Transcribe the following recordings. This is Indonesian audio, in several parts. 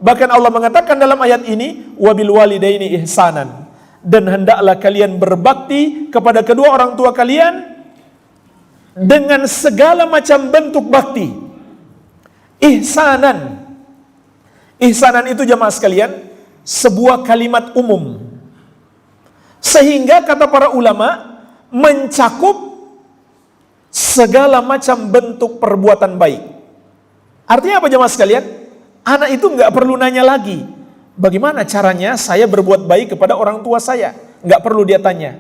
Bahkan Allah mengatakan dalam ayat ini, wabil walidaini ihsanan, dan hendaklah kalian berbakti kepada kedua orang tua kalian dengan segala macam bentuk bakti. Ihsanan. Ihsanan itu jamaah sekalian sebuah kalimat umum, sehingga kata para ulama mencakup segala macam bentuk perbuatan baik. Artinya apa jamaah sekalian? Anak itu nggak perlu nanya lagi, bagaimana caranya saya berbuat baik kepada orang tua saya. Nggak perlu dia tanya.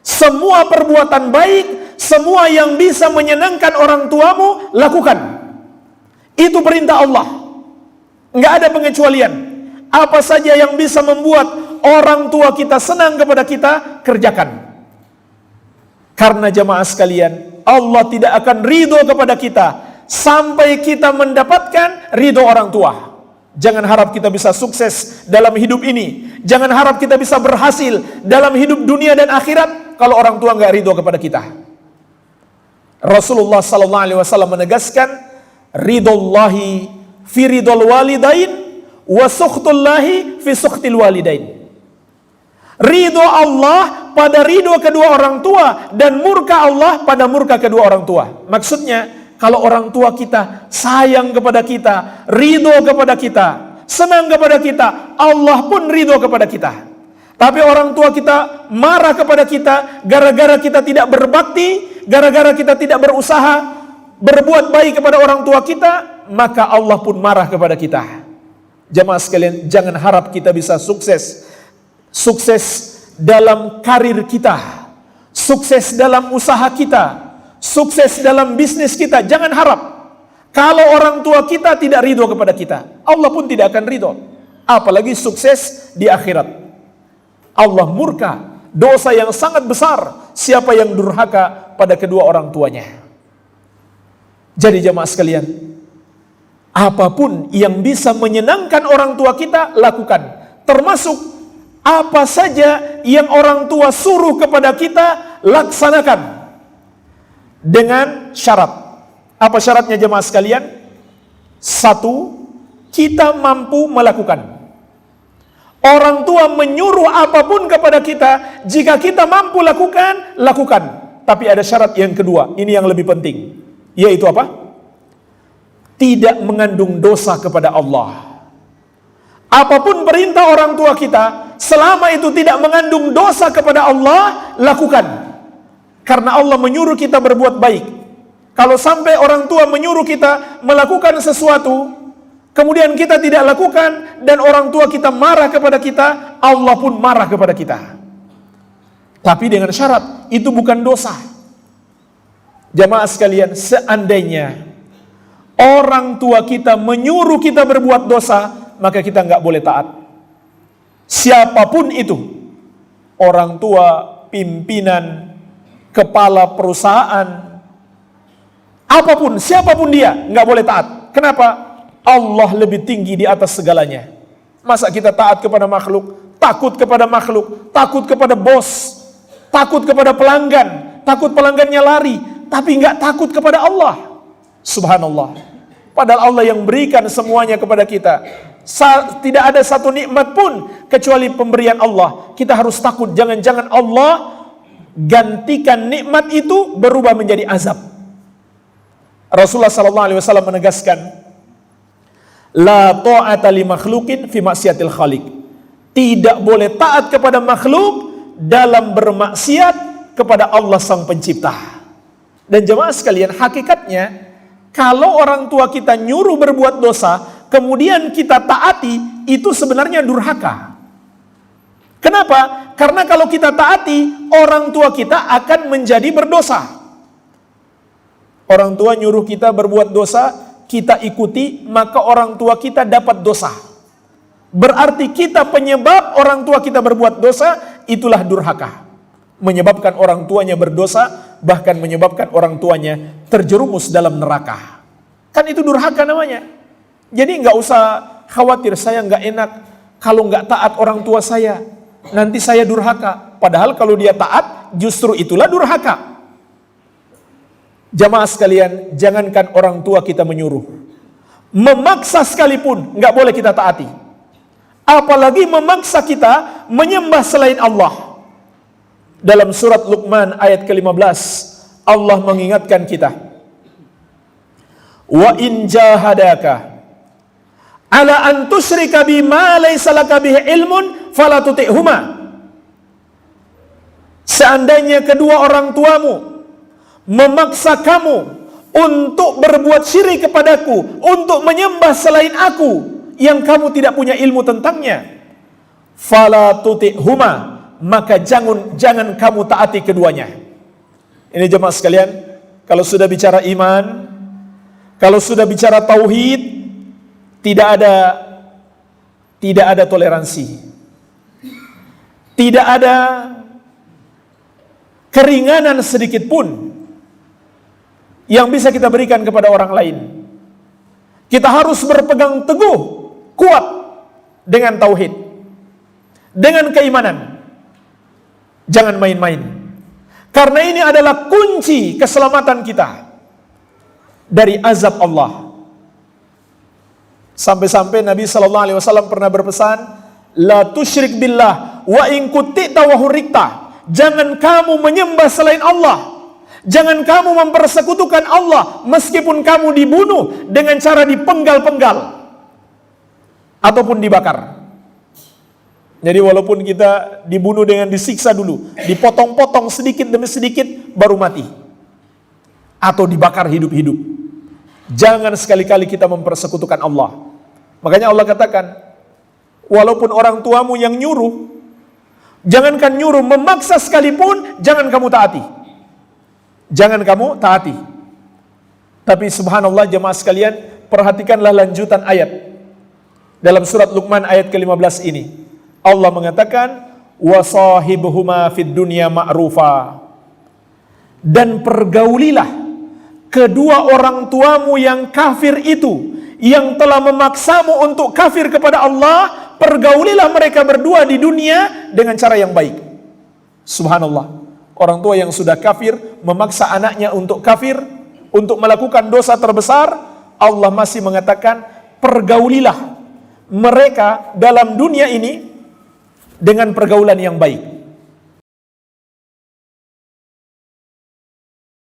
Semua perbuatan baik, semua yang bisa menyenangkan orang tuamu, lakukan. Itu perintah Allah. Nggak ada pengecualian. Apa saja yang bisa membuat orang tua kita senang kepada kita, kerjakan. Karena jamaah sekalian, Allah tidak akan ridho kepada kita sampai kita mendapatkan ridho orang tua. Jangan harap kita bisa sukses dalam hidup ini. Jangan harap kita bisa berhasil dalam hidup dunia dan akhirat kalau orang tua nggak ridho kepada kita. Rasulullah SAW menegaskan, ridhollahi fi ridhol walidain wa sukhtullahi fi sukhtil walidain. Ridho Allah pada ridho kedua orang tua dan murka Allah pada murka kedua orang tua. Maksudnya, kalau orang tua kita sayang kepada kita, ridho kepada kita, senang kepada kita, Allah pun ridho kepada kita. Tapi orang tua kita marah kepada kita gara-gara kita tidak berbakti, gara-gara kita tidak berusaha berbuat baik kepada orang tua kita, maka Allah pun marah kepada kita. Jamaah sekalian, jangan harap kita bisa sukses dalam karir kita, sukses dalam usaha kita, sukses dalam bisnis kita. Jangan harap. Kalau orang tua kita tidak ridho kepada kita, Allah pun tidak akan ridho. Apalagi sukses di akhirat. Allah murka, dosa yang sangat besar siapa yang durhaka pada kedua orang tuanya. Jadi jamaah sekalian, apapun yang bisa menyenangkan orang tua kita, lakukan. Termasuk apa saja yang orang tua suruh kepada kita, laksanakan. Dengan syarat. Apa syaratnya jemaah sekalian? 1, kita mampu melakukan. Orang tua menyuruh apapun kepada kita, jika kita mampu lakukan, lakukan. Tapi ada syarat yang kedua, ini yang lebih penting. Yaitu apa? Tidak mengandung dosa kepada Allah. Apapun perintah orang tua kita, selama itu tidak mengandung dosa kepada Allah, lakukan. Karena Allah menyuruh kita berbuat baik. Kalau sampai orang tua menyuruh kita melakukan sesuatu, kemudian kita tidak lakukan, dan orang tua kita marah kepada kita, Allah pun marah kepada kita. Tapi dengan syarat, itu bukan dosa. Jamaah sekalian, seandainya orang tua kita menyuruh kita berbuat dosa, maka kita nggak boleh taat. Siapapun itu, orang tua, pimpinan, kepala perusahaan, apapun, siapapun dia, nggak boleh taat. Kenapa? Allah lebih tinggi di atas segalanya. Masa kita taat kepada makhluk, takut kepada makhluk, takut kepada bos, takut kepada pelanggan, takut pelanggannya lari, tapi nggak takut kepada Allah. Subhanallah. Padahal Allah yang berikan semuanya kepada kita. Tidak ada satu nikmat pun kecuali pemberian Allah. Kita harus takut, jangan-jangan Allah gantikan nikmat itu berubah menjadi azab. Rasulullah SAW menegaskan, la ta'ata li makhlukin fi maksiatil khaliq. Tidak boleh taat kepada makhluk dalam bermaksiat kepada Allah sang pencipta. Dan jemaah sekalian, hakikatnya kalau orang tua kita nyuruh berbuat dosa, kemudian kita taati, itu sebenarnya durhaka. Kenapa? Karena kalau kita taati, orang tua kita akan menjadi berdosa. Orang tua nyuruh kita berbuat dosa, kita ikuti, maka orang tua kita dapat dosa. Berarti kita penyebab orang tua kita berbuat dosa, itulah durhaka. Menyebabkan orang tuanya berdosa, bahkan menyebabkan orang tuanya terjerumus dalam neraka. Kan itu durhaka namanya. Jadi nggak usah khawatir, saya nggak enak kalau nggak taat orang tua saya, nanti saya durhaka. Padahal kalau dia taat, justru itulah durhaka. Jamaah sekalian, jangankan orang tua kita menyuruh, Memaksa sekalipun nggak boleh kita taati. Apalagi memaksa kita menyembah selain Allah. Dalam surat Luqman ayat ke-15, Allah mengingatkan kita, wa in jahadaka ala an tusyrika bima laysa laka bihi ilmun fala tuti'huma. Seandainya kedua orang tuamu memaksa kamu untuk berbuat syirik kepadaku, untuk menyembah selain aku yang kamu tidak punya ilmu tentangnya, fala tuti'huma, maka jangan kamu taati keduanya. Ini jemaah sekalian, kalau sudah bicara iman, kalau sudah bicara tauhid, tidak ada toleransi, tidak ada keringanan sedikit pun yang bisa kita berikan kepada orang lain. Kita harus berpegang teguh, kuat dengan tauhid, dengan keimanan. Jangan main-main, karena ini adalah kunci keselamatan kita dari azab Allah. Sampai-sampai Nabi SAW pernah berpesan, la tusyrik billah wa in kuttita wa hurrikta. Jangan kamu menyembah selain Allah, jangan kamu mempersekutukan Allah meskipun kamu dibunuh dengan cara dipenggal-penggal ataupun dibakar. Jadi walaupun kita dibunuh dengan disiksa dulu, dipotong-potong sedikit demi sedikit baru mati, atau dibakar hidup-hidup, jangan sekali-kali kita mempersekutukan Allah. Makanya Allah katakan, walaupun orang tuamu yang nyuruh, jangankan nyuruh, memaksa sekalipun jangan kamu taati. Jangan kamu taati. Tapi subhanallah jemaah sekalian, perhatikanlah lanjutan ayat dalam surat Luqman ayat ke-15 ini. Allah mengatakan, wasahibuhuma fid dunya ma'rufa, dan pergaulilah kedua orang tuamu yang kafir itu, yang telah memaksamu untuk kafir kepada Allah, pergaulilah mereka berdua di dunia dengan cara yang baik. Subhanallah, orang tua yang sudah kafir memaksa anaknya untuk kafir, untuk melakukan dosa terbesar, Allah masih mengatakan pergaulilah mereka dalam dunia ini dengan pergaulan yang baik.